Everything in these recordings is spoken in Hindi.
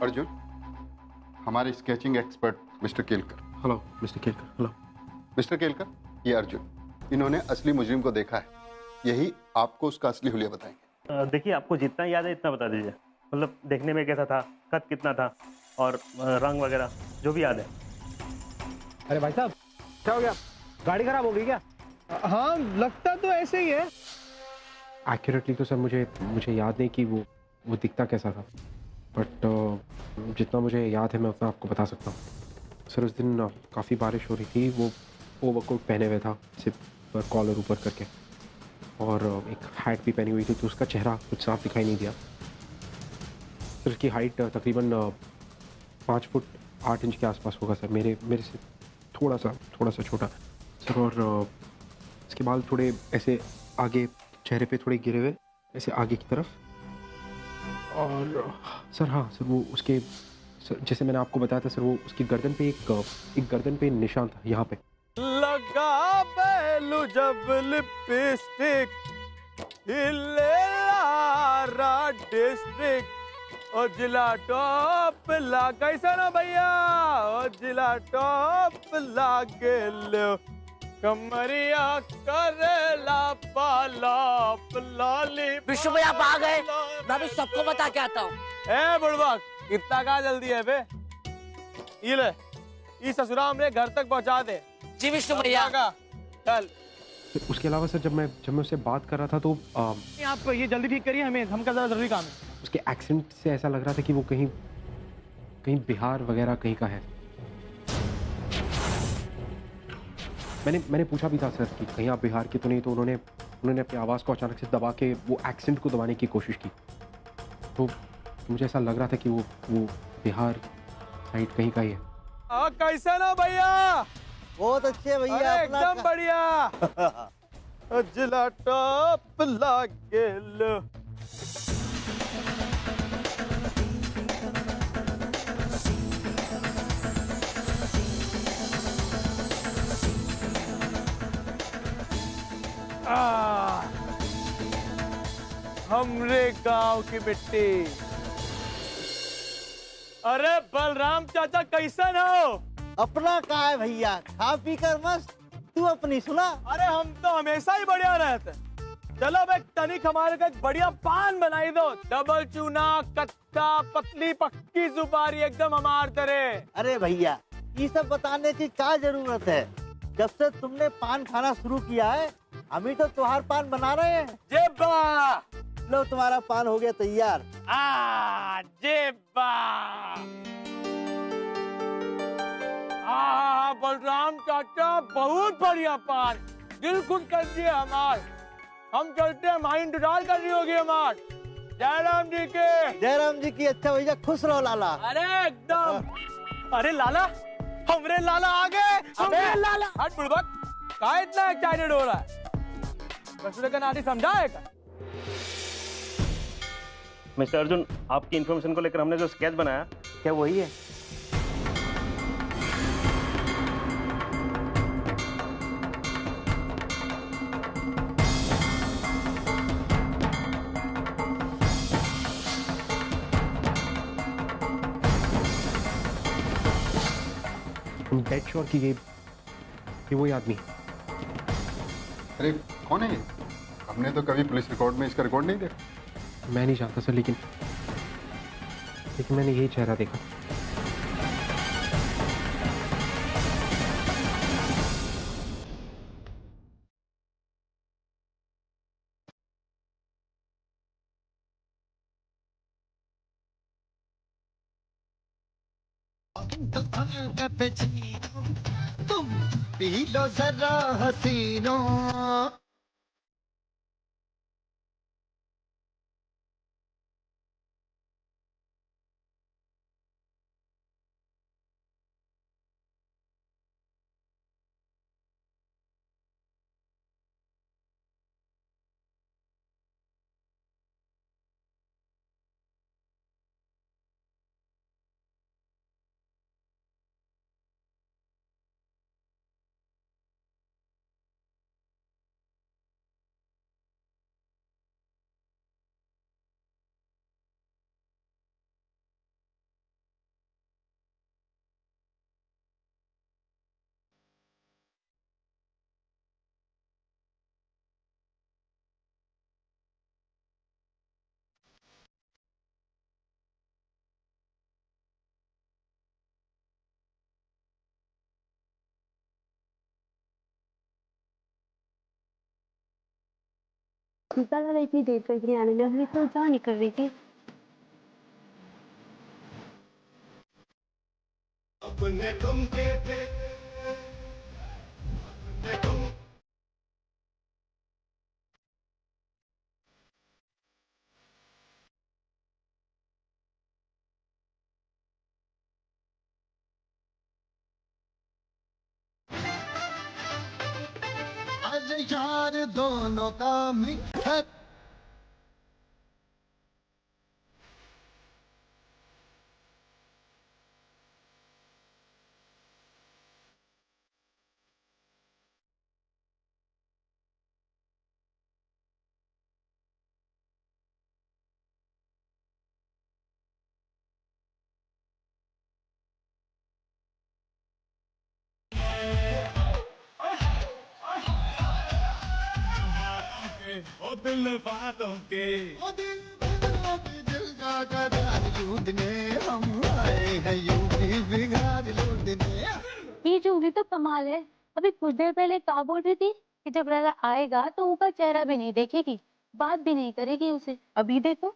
अर्जुन, हमारे sketching expert mister Kelkar. Hello mister Kelkar. Hello mister Kelkar, ये अर्जुन, इन्होंने असली मुजरिम को देखा है, यही आपको उसका असली हुलिया बताएंगे। देखिए, आपको जितना याद है इतना बता दीजिए। मतलब देखने में कैसा था, कद कितना था और रंग वगैरह जो भी याद है। अरे भाई साहब, क्या हो गया? गाड़ी खराब हो गई क्या? हाँ, लगता तो ऐसे ही है। एक्यूरेटली तो सर मुझे याद नहीं कि वो दिखता कैसा था, बट जितना मुझे याद है मैं उतना आपको बता सकता हूँ। सर उस दिन काफ़ी बारिश हो रही थी। वो ओवरकोट पहने हुए था, सिर्फ पर कॉलर ऊपर करके, और एक हैट भी पहनी हुई थी, तो उसका चेहरा कुछ साफ दिखाई नहीं दिया। सर उसकी हाइट तकरीबन 5 फुट 8 इंच के आसपास होगा सर, मेरे से थोड़ा सा छोटा सर। और उसके बाल थोड़े ऐसे आगे, चेहरे पे थोड़े गिरे हुए ऐसे आगे की तरफ। और सर हाँ सर, वो उसके सर, जैसे मैंने आपको बताया था सर, वो उसकी गर्दन पे एक गर्दन पे निशान था यहाँ पे। लगा बैलू जब लिपस्टिक हिले लारा डिस्ट्रिक्ट ओ जिला टॉप ला कैसा ना भैया ओ जिला टॉप लागे लो कमरिया करेला पालाप लाली। विष्णु भैया आप आ गए, मैं भी सबको बता के आता हूँ। ए बुड़बक, इतना का जल्दी है बे? ये ले, इस ससुराल में घर तक पहुंचा दे। जी विष्णु भैया। चल। उसके अलावा सर जब मैं उससे बात कर रहा था तो आप ये जल्दी ठीक करिए, हमें हमका जरा जरूरी काम है। उसके एक्सेंट से ऐसा लग रहा था कि वो कहीं बिहार वगैरह कहीं का है। मैंने पूछा भी था सर कि कहीं आप बिहार के तो नहीं, तो उन्होंने अपनी आवाज़ को अचानक से दबा के वो एक्सेंट को दबाने की कोशिश की। तो मुझे ऐसा लग रहा था कि वो बिहार साइड कहीं का ही है। कैसा ना भैया? बहुत अच्छे भैया, एकदम बढ़िया। जिला टॉप लागे लो। हमरे गांव की मिट्टी। अरे बलराम चाचा कैसन हो? अपना का है भैया, खा पी कर मस्त। तू अपनी सुना। अरे हम तो हमेशा ही बढ़िया रहते। चलो भाई, तनिक हमारे का एक बढ़िया पान बनाई दो, डबल चूना, कच्चा, पतली पक्की सुपारी, एकदम हमार तरह। अरे भैया, ये सब बताने की क्या जरूरत है? जब से तुमने पान खाना शुरू किया है, हम ही तो त्योहार पान बना रहे हैं। जेबा लो, तुम्हारा पान हो गया तैयार। जेबा। बलराम चाचा बहुत बढ़िया पान, दिल खुश कर दिए हमार। हम चलते हैं, माही इंतजार कर रही होगी हमार। जयराम जी के। जयराम जी की। अच्छा भैया, खुश रहो लाला। अरे एकदम। अरे लाला, हमरे लाला आ गए। हमरे लाला। हट बुड़बक, क्या इतना एक्साइटेड हो रहा है? बसुरे का नाटी समझा है क्या? मिस्टर अर्जुन, आपकी इन्फॉर्मेशन को लेकर हमने जो स्केच बनाया, क्या वही है? डेड श्योर कि ये वही आदमी। अरे कौन है ये? हमने तो कभी पुलिस रिकॉर्ड में इसका रिकॉर्ड नहीं देखा। मैं नहीं जानता सर, लेकिन मैंने यही चेहरा देखा। तुम पी लो जरा हसीनों। पता लगा इतनी देर तक नहीं आने लगी तो जा निकल रही थी। अपने तुम के थे आज यार दोनों का मिक्सर। ओ दिल वालों के ओ दिल वालों के दिल का करार लूटने हम आए हैं यूपी बिहार लूटने। ये जूली तो कमाल है। अभी कुछ देर पहले क्या बोल रही थी कि जब लाला आएगा तो ऊपर चेहरा भी नहीं देखेगी, बात भी नहीं करेगी उसे। अभी देखो,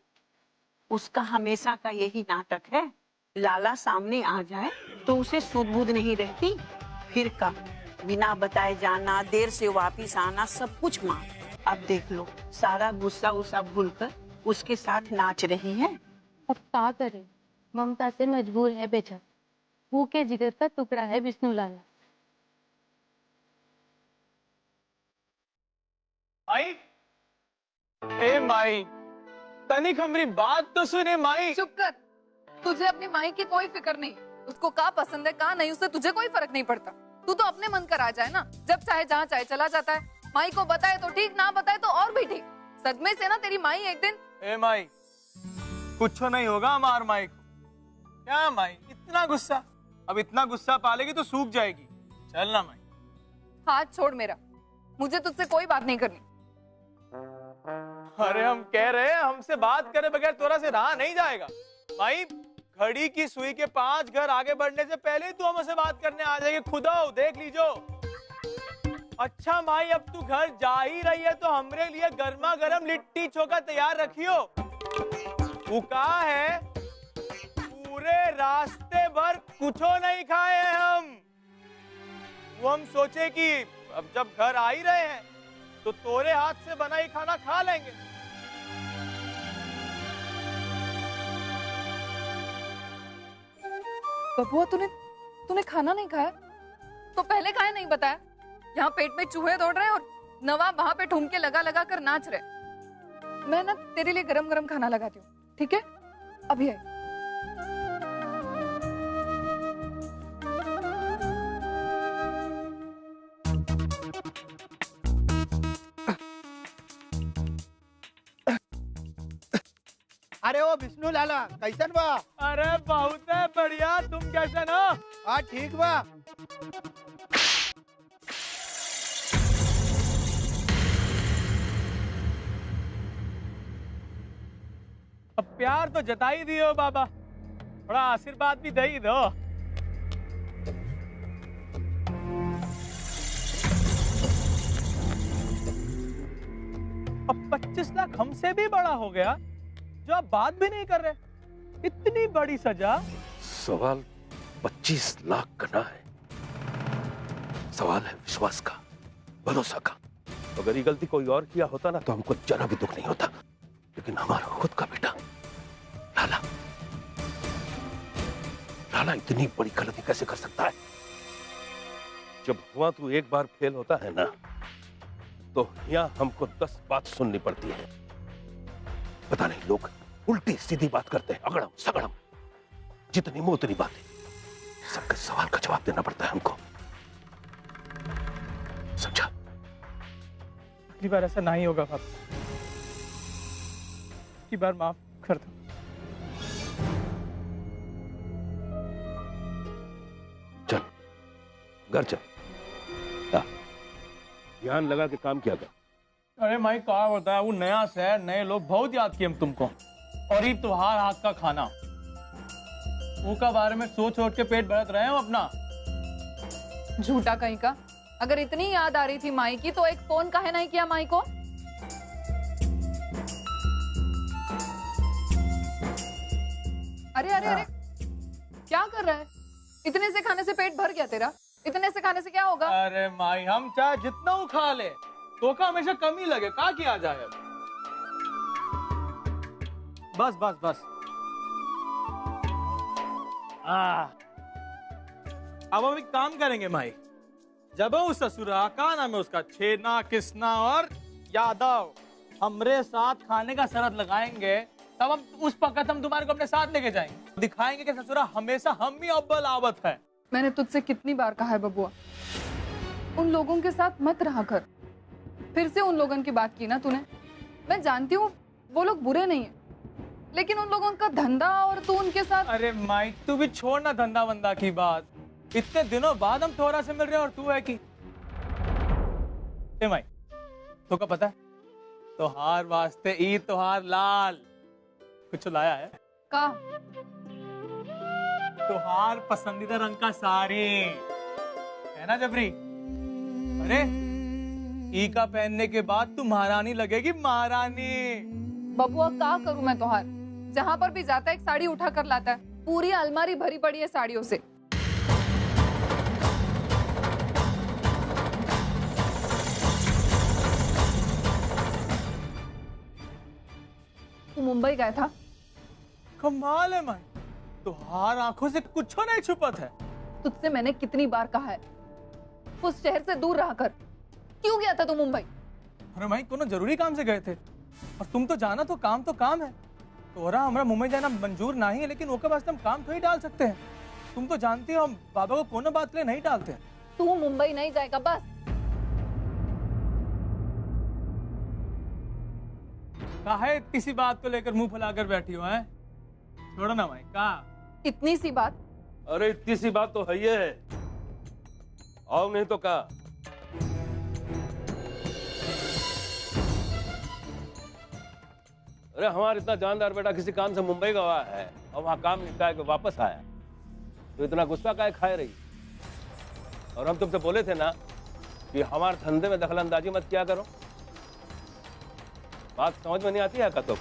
उसका हमेशा का यही नाटक है। लाला सामने आ जाए तो उसे सुध-बुध नहीं रहती। फिर का बिना बताए जाना, देर से वापिस आना, सब कुछ मां। अब देख लो, सारा गुस्सा उसा भूलकर उसके साथ नाच रही है। अब क्या करे, ममता से मजबूर है बेचारा। भूखे जिगर का टुकड़ा है विष्णु लाला। माई, ए माई, तनिक हमारी बात तो सुने माई। चुप कर। तुझे अपनी माई की कोई फिक्र नहीं। उसको क्या पसंद है क्या नहीं, उससे तुझे कोई फर्क नहीं पड़ता। तू तो अपने मन कर आ जाए ना, जब चाहे जहाँ चाहे चला जाता है। माई को बताए तो ठीक, ना बताए तो और भी ठीक। सदमे से ना तेरी माई एक दिन। ए माई, कुछ नहीं होगा हमार माई को। क्या माई इतना गुस्सा? अब इतना गुस्सा पालेगी तो सूख जाएगी। चल ना माई। हाथ छोड़ मेरा, मुझे तुझसे कोई बात नहीं करनी। अरे हम कह रहे हैं हमसे बात करे बगैर तोरा से रहा नहीं जाएगा। माई, घड़ी की सुई के 5 घर आगे बढ़ने से पहले ही तू हमसे बात करने आ जाएगी। खुदा देख लीजो। अच्छा माई, अब तू घर जा ही रही है तो हमरे लिए गर्मा गर्म लिट्टी चोखा तैयार रखियो। वो कहा है पूरे रास्ते भर कुछो नहीं खाए हैं हम। वो हम सोचे कि अब जब घर आ ही रहे हैं तो तोरे हाथ से बना ही खाना खा लेंगे। बबुआ, तूने खाना नहीं खाया तो पहले खाए नहीं बताया? यहाँ पेट में चूहे दौड़ रहे हैं और नवाब वहां पे ठुमके लगा लगा कर नाच रहे। मैं ना तेरे लिए गरम गरम खाना लगाती हूँ, ठीक है? अभी है। अरे ओ विष्णु लाला, कैसन बा? अरे बहुत है बढ़िया, तुम कैसे हो? हाँ ठीक बा। अब प्यार तो जता ही दियो बाबा, थोड़ा आशीर्वाद भी दे ही दो। अब 25 लाख हमसे भी बड़ा हो गया जो आप बात भी नहीं कर रहे। इतनी बड़ी सजा। सवाल 25 लाख का ना है, सवाल है विश्वास का, भरोसा का। अगर ये गलती कोई और किया होता ना तो हमको जरा भी दुख नहीं होता, लेकिन हमारा खुद का बेटा लाला, लाला इतनी बड़ी गलती कैसे कर सकता है? जब हुआ तू एक बार फेल होता है ना तो यहां हमको 10 बात सुननी पड़ती है। पता नहीं लोग उल्टी सीधी बात करते हैं, अगड़म सगड़म, जितनी मुंह उतनी बातें। सबके सवाल का जवाब देना पड़ता है हमको, समझा? अगली बार ऐसा नहीं होगा बाबा, अगली बार माफ कर दो। चल घर चल, ध्यान लगा के काम किया कर। अरे माई क्या होता है, वो नया शहर, नए लोग, बहुत याद किए हम तुमको। और ये त्योहार हाथ का खाना, वो का बारे में सोच सोच के पेट भरत रहे हो अपना। झूठा कहीं का। अगर इतनी याद आ रही थी माई की तो एक फोन काहे नहीं किया माई को? अरे अरे अरे, क्या कर रहा है? इतने से खाने से पेट भर गया तेरा? इतने से खाने से क्या होगा? अरे माई, हम चाहे जितना वो खा ले तो का हमेशा कमी लगे, का किया जाए? बस बस बस। अब हम एक काम करेंगे माई, जब उस ससुरा का नाम है उसका छेना किसना और यादव हमरे साथ खाने का शरत लगाएंगे, तब हम उस वक्त हम तुम्हारे को अपने साथ लेके जाएंगे, दिखाएंगे कि ससुरा हमेशा हम ही अव्वल आवत है। मैंने तुझसे कितनी बार कहा है बबुआ, उन लोगों के साथ मत रहा कर। फिर से उन लोगों की बात की ना तूने। मैं जानती हूँ वो लोग बुरे नहीं है, लेकिन उन लोगों का धंधा और तू उनके साथ। अरे माई, तू भी छोड़ ना धंधा वंदा की बात। इतने दिनों बाद हम थोड़ा से मिल रहे हैं और तू है कि ए माई, तो का पता है तोहार वास्ते ईद तोहार लाल कुछ लाया है का? तोहार पसंदीदा रंग का साड़ी है ना जबरी? अरे ई का पहनने के बाद तू महारानी लगेगी, महारानी। बबुआ का करूं मैं तोहार? जहां पर भी जाता है एक साड़ी उठा कर लाता है, पूरी अलमारी भरी पड़ी है साड़ियों से। तू मुंबई गया था? कमाल है माई, तोहार आंखों से कुछ नहीं छुपत है। तुझसे मैंने कितनी बार कहा है उस शहर से दूर रह कर। क्यों गया था तू मुंबई? अरे भाई कोनो जरूरी काम से गए थे, और तुम तो जाना तो काम है। तोरा हमरा मुंबई जाना मंजूर नहीं है, लेकिन ओके वास्ते हम काम थोड़ी डाल सकते हैं। तुम तो जानती हो हम बाबा को कोनो बात के लिए नहीं डालते। तू मुंबई नहीं जाएगा बस। काहे इतनी सी बात को लेकर मुंह फुलाकर बैठी हो? है छोड़ो ना भाई। का इतनी सी बात? अरे इतनी सी बात तो है ही है, आओ नहीं तो का। अरे हमारा इतना जानदार बेटा किसी काम से मुंबई गया है और वहां काम निपटा के वापस आया, तो इतना गुस्सा काहे खाए रही? और हम तुमसे बोले थे ना कि हमारे धंधे में दखल अंदाजी मत किया करो। बात समझ में नहीं आती है का? तो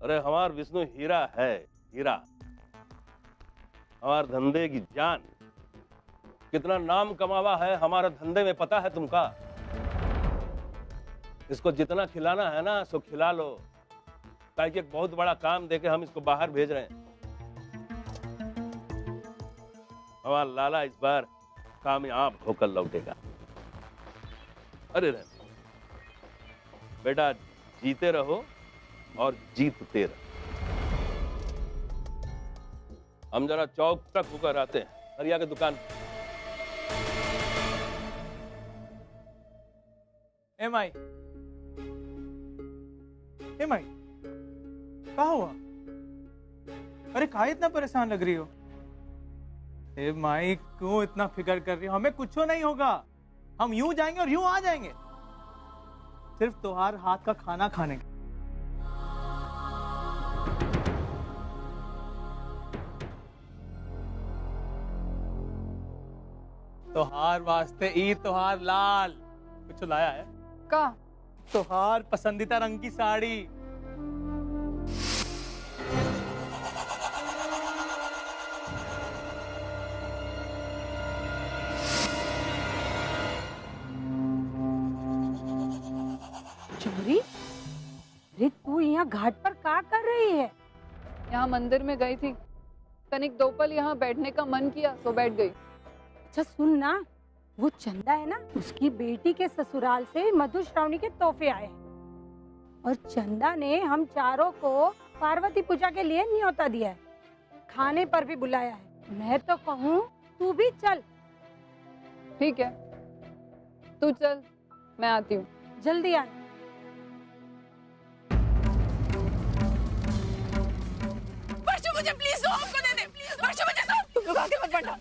अरे हमार विष्णु हीरा है, हीरा, हमारे धंधे की जान। कितना नाम कमावा है हमारे धंधे में पता है तुमका? इसको जितना खिलाना है ना सो खिला लो, ताकि एक बहुत बड़ा काम देके हम इसको बाहर भेज रहे हैं। हमारा लाला इस बार कामयाब होकर लौटेगा। अरे रहे बेटा, जीते रहो और जीतते रहो। हम जरा चौक तक होकर आते हैं, हरिया की दुकान। एम आई क्या हुआ? अरे काहे इतना परेशान लग रही हो? ए माई, क्यों इतना फिक्र कर रही हो? हमें कुछ नहीं होगा, हम यूं जाएंगे और यूं आ जाएंगे, सिर्फ तुम्हारे हाथ का खाना खाने के। तोहार वास्ते ईद तोहार लाल कुछ लाया है का? तोहार पसंदीदा रंग की साड़ी। चोरी? अरे तू यहाँ घाट पर क्या कर रही है? यहाँ मंदिर में गई थी, तनिक दो पल यहाँ बैठने का मन किया तो बैठ गई। अच्छा सुन ना, वो चंदा है ना, उसकी बेटी के ससुराल से मधुश्रावणी के तोहफे आए हैं और चंदा ने हम चारों को पार्वती पूजा के लिए न्योता दिया है, खाने पर भी बुलाया है। मैं तो कहूँ तू भी चल। ठीक है, तू चल, मैं आती हूँ। जल्दी आना। मुझे प्लीज दो, हमको दे दे प्लीज। वर्षा मुझे दो। तुम लोग आगे मत बढ़ना।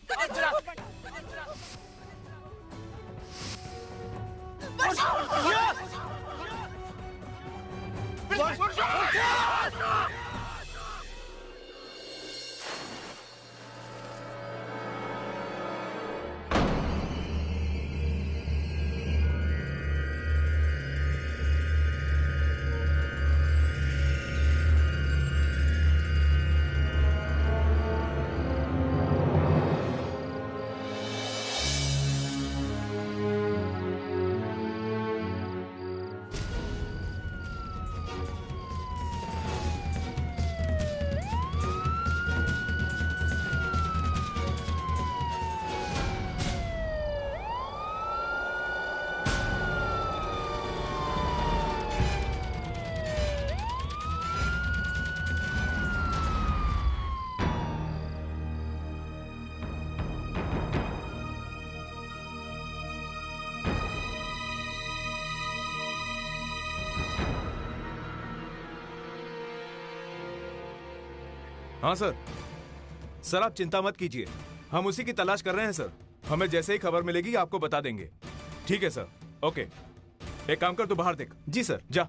हाँ सर। सर आप चिंता मत कीजिए, हम उसी की तलाश कर रहे हैं सर। हमें जैसे ही खबर मिलेगी आपको बता देंगे। ठीक है सर, ओके। एक काम कर, तू बाहर देख। जी सर, जा।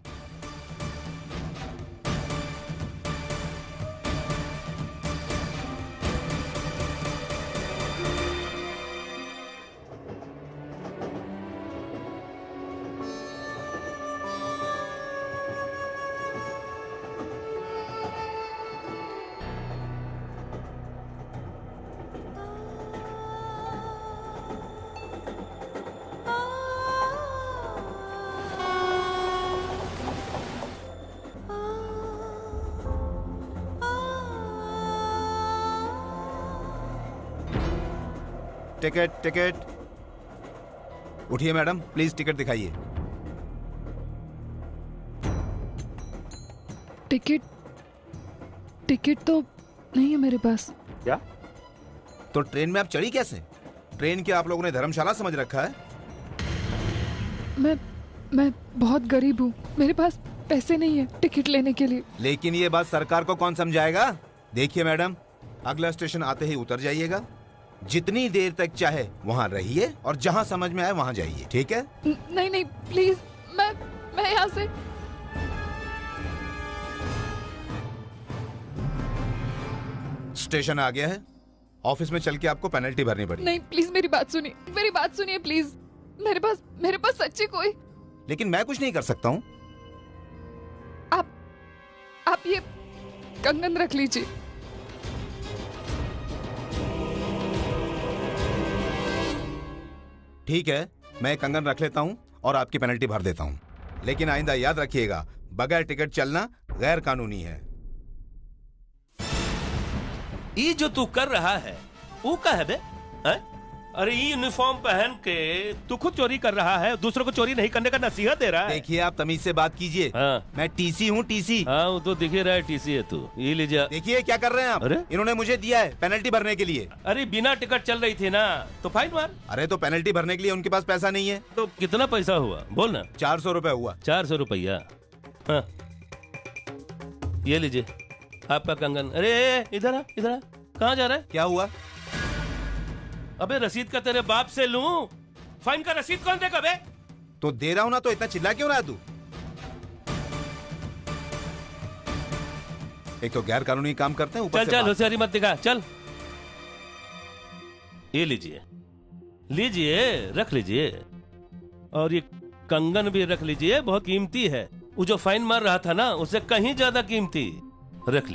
Ticket ticket. उठिए मैडम, प्लीज टिकट दिखाइए। टिकट तो नहीं है मेरे पास। क्या? तो ट्रेन में आप चढ़ी कैसे? ट्रेन क्या आप लोगों ने धर्मशाला समझ रखा है? मैं बहुत गरीब हूँ, मेरे पास पैसे नहीं है टिकट लेने के लिए। लेकिन ये बात सरकार को कौन समझाएगा? देखिए मैडम, अगला स्टेशन आते ही उतर जाइएगा। जितनी देर तक चाहे वहाँ रहिए और जहाँ समझ में आए वहाँ जाइए, ठीक है? नहीं प्लीज, मैं यहाँ से। स्टेशन आ गया है, ऑफिस में चल के आपको पेनल्टी भरनी पड़ेगी। नहीं प्लीज, मेरी बात सुनिए प्लीज। मेरे पास सच्ची कोई। लेकिन मैं कुछ नहीं कर सकता हूँ। आप ये कंगन रख लीजिए। ठीक है, मैं कंगन रख लेता हूँ और आपकी पेनल्टी भर देता हूँ। लेकिन आइंदा याद रखिएगा, बगैर टिकट चलना गैर कानूनी है। ये जो तू कर रहा है वो क्या है बे? है? अरे ये यूनिफॉर्म पहन के तू खुद चोरी कर रहा है, दूसरों को चोरी नहीं करने का नसीहत दे रहा है। देखिए आप तमीज से बात कीजिए। हाँ। मैं टीसी हूँ, टीसी। हाँ वो तो दिख ही रहा है, टीसी है तू। ये लीजिए। देखिए क्या कर रहे हैं आप। अरे इन्होंने मुझे दिया है पेनल्टी भरने के लिए। अरे बिना टिकट चल रही थी ना, तो फाइन मार। अरे तो पेनल्टी भरने के लिए उनके पास पैसा नहीं है। तो कितना पैसा हुआ बोल ना। 400 रुपए हुआ। 400 रुपया। हाँ ये लीजिए आपका कंगन। अरे इधर आ, इधर आ। कहाँ जा रहा है? क्या हुआ? अबे रसीद का तेरे बाप से लूं? फाइन का रसीद कौन देगा बे? तो दे रहा हूं ना, तो इतना चिल्ला क्यों रहा है तू? एक तो गैर कानूनी काम करते हैं, ऊपर से चल होशियारी मत दिखा, चल। ये लीजिए, रख लीजिए। और ये कंगन भी रख लीजिए, बहुत कीमती है। वो जो फाइन मार रहा था ना, उससे कहीं ज्यादा कीमती। रख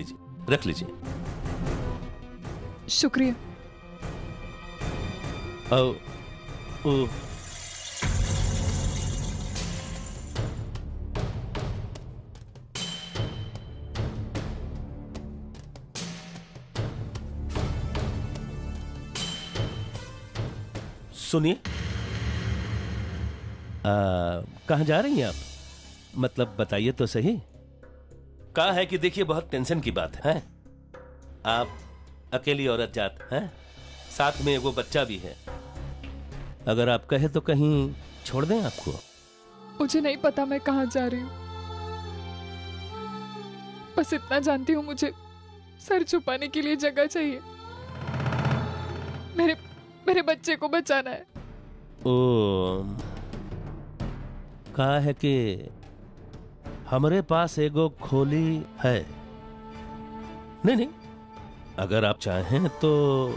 लीजिए। शुक्रिया। सुनिए, कहाँ जा रही हैं आप? मतलब बताइए तो सही। कहा है कि देखिए बहुत टेंशन की बात है। आप अकेली औरत जात हैं, साथ में वो बच्चा भी है। अगर आप कहे तो कहीं छोड़ दें आपको? मुझे नहीं पता मैं कहाँ जा रही हूँ, बस इतना जानती हूँ मुझे सर छुपाने के लिए जगह चाहिए। मेरे बच्चे को बचाना है। ओ, कहा है कि हमारे पास एगो खोली है। नहीं, अगर आप चाहें तो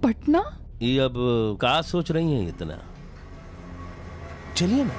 पटना। ये अब क्या सोच रही हैं इतना? चलिए ना।